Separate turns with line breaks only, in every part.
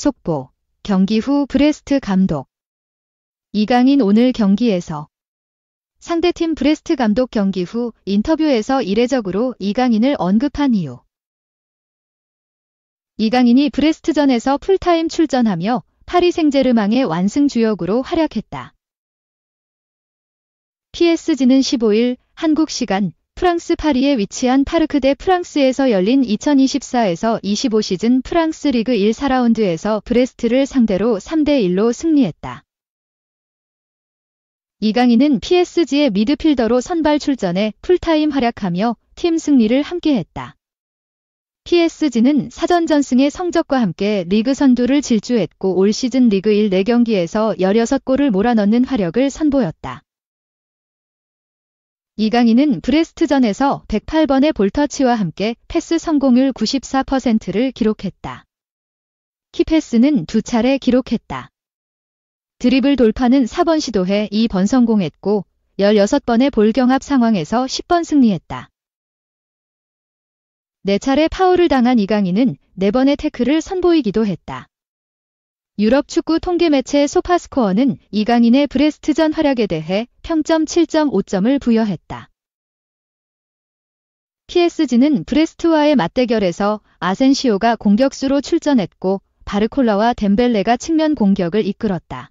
속보. 경기 후 브레스트 감독. 이강인 오늘 경기에서 상대팀 브레스트 감독 경기 후 인터뷰에서 이례적으로 이강인을 언급한 이유. 이강인이 브레스트전에서 풀타임 출전하며 파리 생제르맹의 완승 주역으로 활약했다. PSG는 15일 한국 시간 프랑스 파리에 위치한 파르크 대 프랑스에서 열린 2024에서 25 시즌 프랑스 리그 1 4라운드에서 브레스트를 상대로 3대1로 승리했다. 이강인은 PSG의 미드필더로 선발 출전해 풀타임 활약하며 팀 승리를 함께했다. PSG는 사전 전승의 성적과 함께 리그 선두를 질주했고 올 시즌 리그 1 4경기에서 16골을 몰아넣는 화력을 선보였다. 이강인은 브레스트전에서 108번의 볼터치와 함께 패스 성공률 94%를 기록했다. 키패스는 2차례 기록했다. 드리블 돌파는 4번 시도해 2번 성공했고 16번의 볼 경합 상황에서 10번 승리했다. 4차례 파울을 당한 이강인은 4번의 태클을 선보이기도 했다. 유럽 축구 통계 매체 소파스코어는 이강인의 브레스트전 활약에 대해 평점 7.5점을 부여했다. PSG는 브레스트와의 맞대결에서 아센시오가 공격수로 출전했고 바르콜라와 덴벨레가 측면 공격을 이끌었다.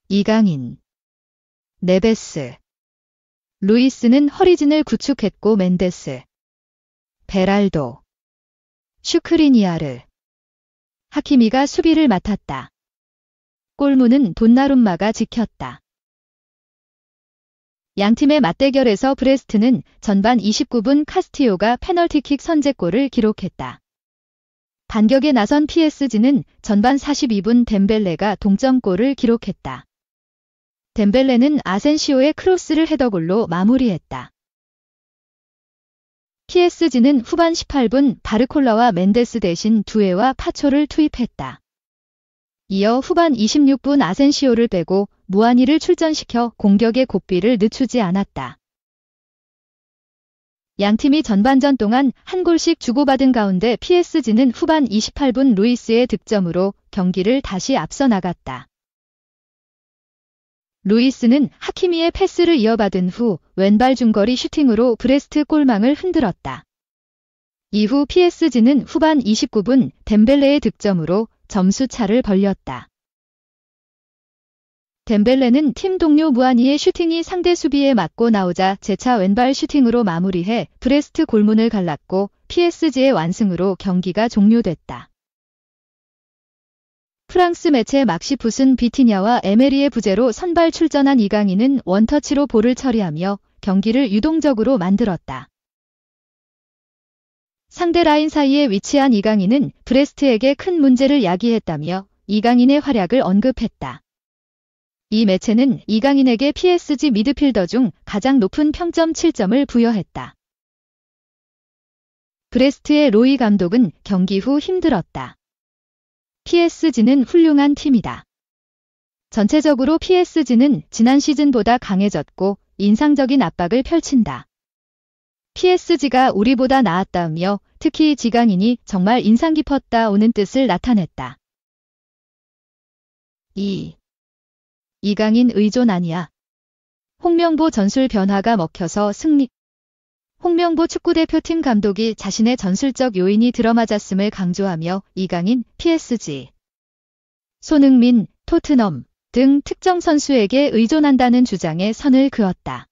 이강인, 네베스, 루이스는 허리진을 구축했고 멘데스, 베랄도, 슈크리니아르, 하키미가 수비를 맡았다. 골문은 돈나룸마가 지켰다. 양팀의 맞대결에서 브레스트는 전반 29분 카스티오가 페널티킥 선제골을 기록했다. 반격에 나선 PSG는 전반 42분 덴벨레가 동점골을 기록했다. 덴벨레는 아센시오의 크로스를 헤더골로 마무리했다. PSG는 후반 18분 바르콜라와 멘데스 대신 두에와 파초를 투입했다. 이어 후반 26분 아센시오를 빼고 무아니를 출전시켜 공격의 고삐를 늦추지 않았다. 양팀이 전반전 동안 한 골씩 주고받은 가운데 PSG는 후반 28분 루이스의 득점으로 경기를 다시 앞서 나갔다. 루이스는 하키미의 패스를 이어받은 후 왼발 중거리 슈팅으로 브레스트 골망을 흔들었다. 이후 PSG는 후반 29분 덴벨레의 득점으로 점수차를 벌렸다. 덴벨레는 팀 동료 무아니의 슈팅이 상대 수비에 맞고 나오자 재차 왼발 슈팅으로 마무리해 브레스트 골문을 갈랐고 PSG의 완승으로 경기가 종료됐다. 프랑스 매체 막시풋은 비티냐와 에메리의 부재로 선발 출전한 이강인은 원터치로 볼을 처리하며 경기를 유동적으로 만들었다. 상대 라인 사이에 위치한 이강인은 브레스트에게 큰 문제를 야기했다며 이강인의 활약을 언급했다. 이 매체는 이강인에게 PSG 미드필더 중 가장 높은 평점 7점을 부여했다. 브레스트의 로이 감독은 경기 후 힘들었다. PSG는 훌륭한 팀이다. 전체적으로 PSG는 지난 시즌보다 강해졌고 인상적인 압박을 펼친다. PSG가 우리보다 나았다며 특히 이강인이 정말 인상 깊었다 오는 뜻을 나타냈다. 이강인 의존 아니야. 홍명보 전술 변화가 먹혀서 승리. 홍명보 축구대표팀 감독이 자신의 전술적 요인이 들어맞았음을 강조하며 이강인, PSG, 손흥민, 토트넘 등 특정 선수에게 의존한다는 주장에 선을 그었다.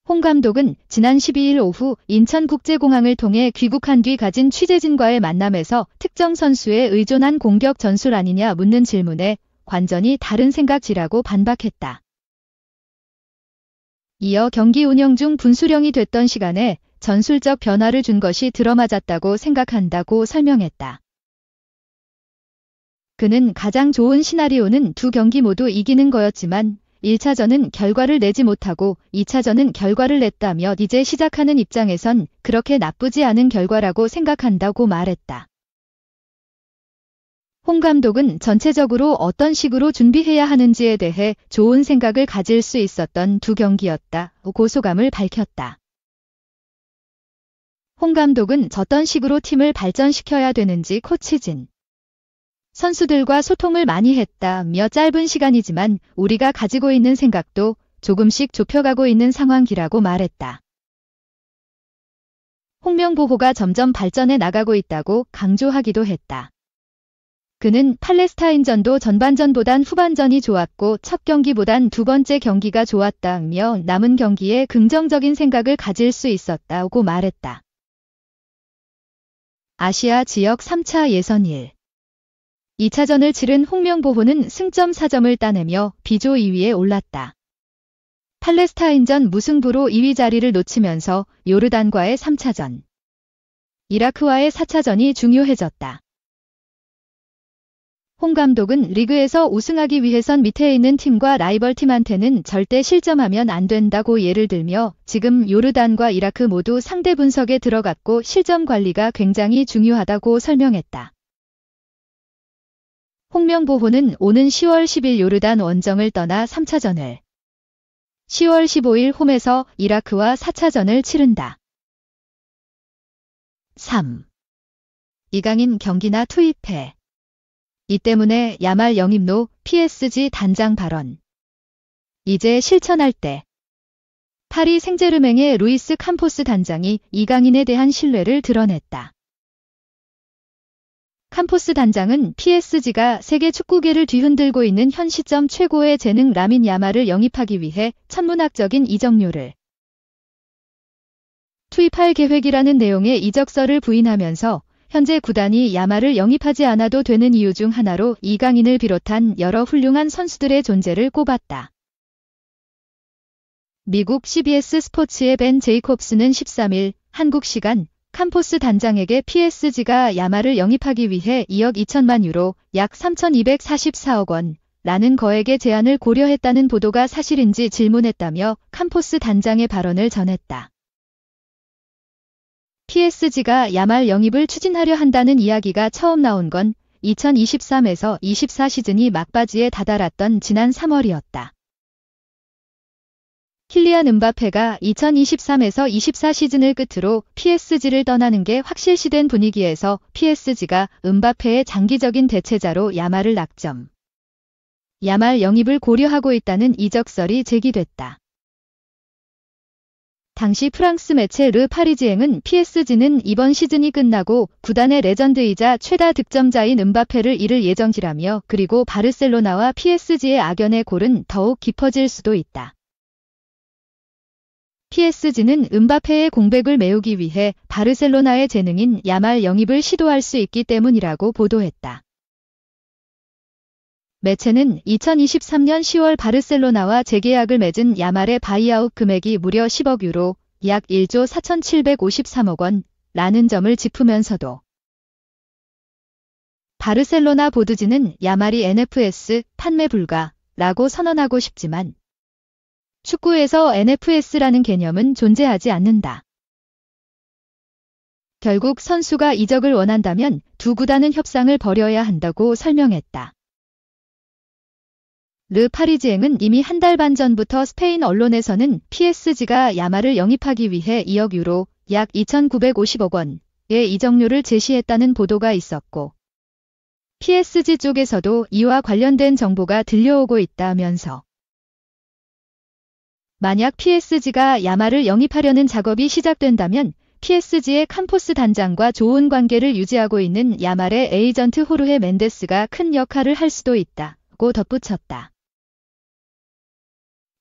홍 감독은 지난 12일 오후 인천국제공항을 통해 귀국한 뒤 가진 취재진과의 만남에서 특정 선수에 의존한 공격 전술 아니냐 묻는 질문에 완전히 다른 생각지라고 반박했다. 이어 경기 운영 중 분수령이 됐던 시간에 전술적 변화를 준 것이 들어맞았다고 생각한다고 설명했다. 그는 가장 좋은 시나리오는 두 경기 모두 이기는 거였지만 1차전은 결과를 내지 못하고 2차전은 결과를 냈다며 이제 시작하는 입장에선 그렇게 나쁘지 않은 결과라고 생각한다고 말했다. 홍 감독은 전체적으로 어떤 식으로 준비해야 하는지에 대해 좋은 생각을 가질 수 있었던 두 경기였다. 고소감을 밝혔다. 홍 감독은 어떤 식으로 팀을 발전시켜야 되는지 코치진 선수들과 소통을 많이 했다며 짧은 시간이지만 우리가 가지고 있는 생각도 조금씩 좁혀가고 있는 상황이라고 말했다. 홍명보호가 점점 발전해 나가고 있다고 강조하기도 했다. 그는 팔레스타인전도 전반전보단 후반전이 좋았고 첫 경기보단 두 번째 경기가 좋았다며 남은 경기에 긍정적인 생각을 가질 수 있었다고 말했다. 아시아 지역 3차 예선 1. 2차전을 치른 홍명보호는 승점 4점을 따내며 B조 2위에 올랐다. 팔레스타인전 무승부로 2위 자리를 놓치면서 요르단과의 3차전, 이라크와의 4차전이 중요해졌다. 홍 감독은 리그에서 우승하기 위해선 밑에 있는 팀과 라이벌 팀한테는 절대 실점하면 안 된다고 예를 들며 지금 요르단과 이라크 모두 상대 분석에 들어갔고 실점 관리가 굉장히 중요하다고 설명했다. 홍명보호는 오는 10월 10일 요르단 원정을 떠나 3차전을 10월 15일 홈에서 이라크와 4차전을 치른다. 3. 이강인 경기나 투입해. 이 때문에 야말 영입노 PSG 단장 발언. 이제 실천할 때. 파리 생제르맹의 루이스 캄포스 단장이 이강인에 대한 신뢰를 드러냈다. 캄포스 단장은 PSG가 세계 축구계를 뒤흔들고 있는 현 시점 최고의 재능 라민 야말을 영입하기 위해 천문학적인 이적료를 투입할 계획이라는 내용의 이적서를 부인하면서 현재 구단이 야말을 영입하지 않아도 되는 이유 중 하나로 이강인을 비롯한 여러 훌륭한 선수들의 존재를 꼽았다. 미국 CBS 스포츠의 벤 제이콥스는 13일 한국 시간 캄포스 단장에게 PSG가 야말을 영입하기 위해 2억 2천만 유로, 약 3,244억 원, 라는 거액의 제안을 고려했다는 보도가 사실인지 질문했다며 캄포스 단장의 발언을 전했다. PSG가 야말 영입을 추진하려 한다는 이야기가 처음 나온 건 2023에서 24 시즌이 막바지에 다다랐던 지난 3월이었다. 킬리안 음바페가 2023에서 24 시즌을 끝으로 PSG를 떠나는 게 확실시된 분위기에서 PSG가 음바페의 장기적인 대체자로 야말을 낙점. 야말 영입을 고려하고 있다는 이적설이 제기됐다. 당시 프랑스 매체 르 파리지앵은 PSG는 이번 시즌이 끝나고 구단의 레전드이자 최다 득점자인 음바페를 잃을 예정이라며 그리고 바르셀로나와 PSG의 악연의 골은 더욱 깊어질 수도 있다. PSG는 음바페의 공백을 메우기 위해 바르셀로나의 재능인 야말 영입을 시도할 수 있기 때문이라고 보도했다. 매체는 2023년 10월 바르셀로나와 재계약을 맺은 야말의 바이아웃 금액이 무려 10억 유로, 약 1조 4,753억 원, 라는 점을 짚으면서도 바르셀로나 보드지는 야말이 NFS 판매 불가라고 선언하고 싶지만 축구에서 NFS라는 개념은 존재하지 않는다. 결국 선수가 이적을 원한다면 두 구단은 협상을 벌여야 한다고 설명했다. 르 파리지앵은 이미 한 달 반 전부터 스페인 언론에서는 PSG가 야말을 영입하기 위해 2억 유로, 약 2,950억 원의 이적료를 제시했다는 보도가 있었고 PSG 쪽에서도 이와 관련된 정보가 들려오고 있다면서 만약 PSG가 야말을 영입하려는 작업이 시작된다면 PSG의 캄포스 단장과 좋은 관계를 유지하고 있는 야말의 에이전트 호르헤 멘데스가 큰 역할을 할 수도 있다고 덧붙였다.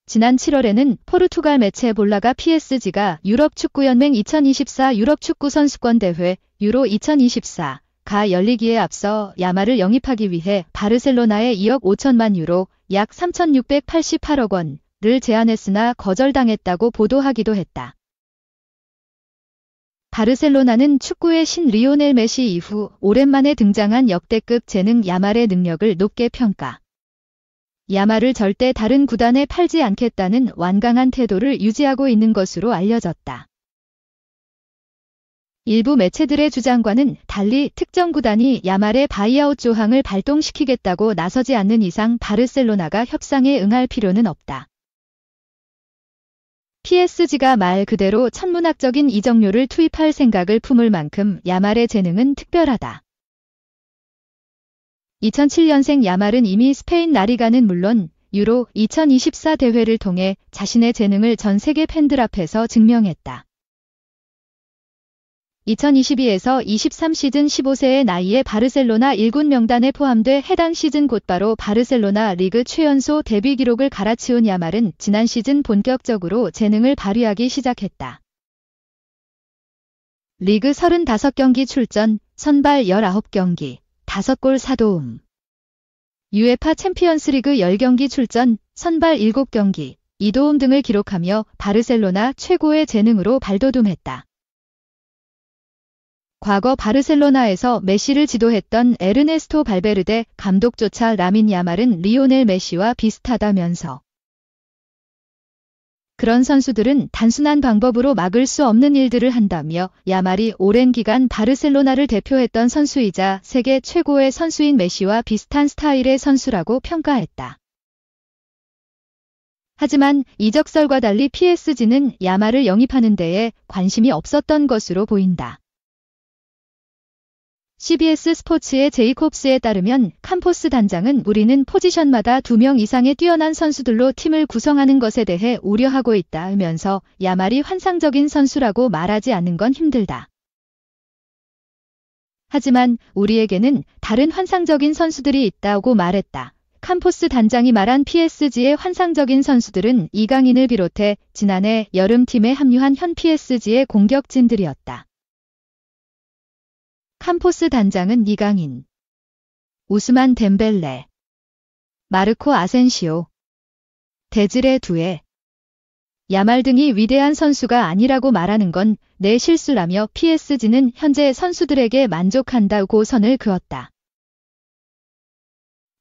지난 7월에는 포르투갈 매체 볼라가 PSG가 유럽축구연맹 2024 유럽축구선수권대회 유로 2024가 열리기에 앞서 야말을 영입하기 위해 바르셀로나에 2억 5천만 유로, 약 3,688억 원을 제안했으나 거절당했다고 보도하기도 했다. 바르셀로나는 축구의 신 리오넬 메시 이후 오랜만에 등장한 역대급 재능 야말의 능력을 높게 평가. 야말을 절대 다른 구단에 팔지 않겠다는 완강한 태도를 유지하고 있는 것으로 알려졌다. 일부 매체들의 주장과는 달리 특정 구단이 야말의 바이아웃 조항을 발동시키겠다고 나서지 않는 이상 바르셀로나가 협상에 응할 필요는 없다. PSG가 말 그대로 천문학적인 이적료를 투입할 생각을 품을 만큼 야말의 재능은 특별하다. 2007년생 야말은 이미 스페인 라리가는 물론 유로 2024 대회를 통해 자신의 재능을 전 세계 팬들 앞에서 증명했다. 2022에서 23 시즌 15세의 나이에 바르셀로나 1군 명단에 포함돼 해당 시즌 곧바로 바르셀로나 리그 최연소 데뷔 기록을 갈아치운 야말은 지난 시즌 본격적으로 재능을 발휘하기 시작했다. 리그 35경기 출전, 선발 19경기, 5골 4도움. UEFA 챔피언스리그 10경기 출전, 선발 7경기, 2도움 등을 기록하며 바르셀로나 최고의 재능으로 발돋움했다. 과거 바르셀로나에서 메시를 지도했던 에르네스토 발베르데 감독조차 라민 야말은 리오넬 메시와 비슷하다면서 그런 선수들은 단순한 방법으로 막을 수 없는 일들을 한다며 야말이 오랜 기간 바르셀로나를 대표했던 선수이자 세계 최고의 선수인 메시와 비슷한 스타일의 선수라고 평가했다. 하지만 이적설과 달리 PSG는 야말을 영입하는 데에 관심이 없었던 것으로 보인다. CBS 스포츠의 제이콥스에 따르면 캄포스 단장은 우리는 포지션마다 2명 이상의 뛰어난 선수들로 팀을 구성하는 것에 대해 우려하고 있다면서 야말이 환상적인 선수라고 말하지 않는 건 힘들다. 하지만 우리에게는 다른 환상적인 선수들이 있다고 말했다. 캄포스 단장이 말한 PSG의 환상적인 선수들은 이강인을 비롯해 지난해 여름 팀에 합류한 현 PSG의 공격진들이었다. 캄포스 단장은 이강인, 우스만 덴벨레, 마르코 아센시오, 데즈레 두에, 야말 등이 위대한 선수가 아니라고 말하는 건 내 실수라며 PSG는 현재 선수들에게 만족한다고 선을 그었다.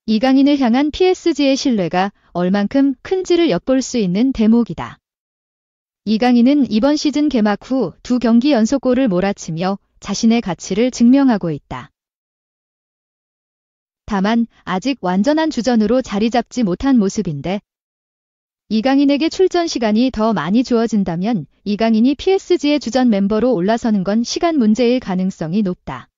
이강인을 향한 PSG의 신뢰가 얼만큼 큰지를 엿볼 수 있는 대목이다. 이강인은 이번 시즌 개막 후 2경기 연속골을 몰아치며 자신의 가치를 증명하고 있다. 다만 아직 완전한 주전으로 자리 잡지 못한 모습인데 이강인에게 출전 시간이 더 많이 주어진다면 이강인이 PSG의 주전 멤버로 올라서는 건 시간 문제일 가능성이 높다.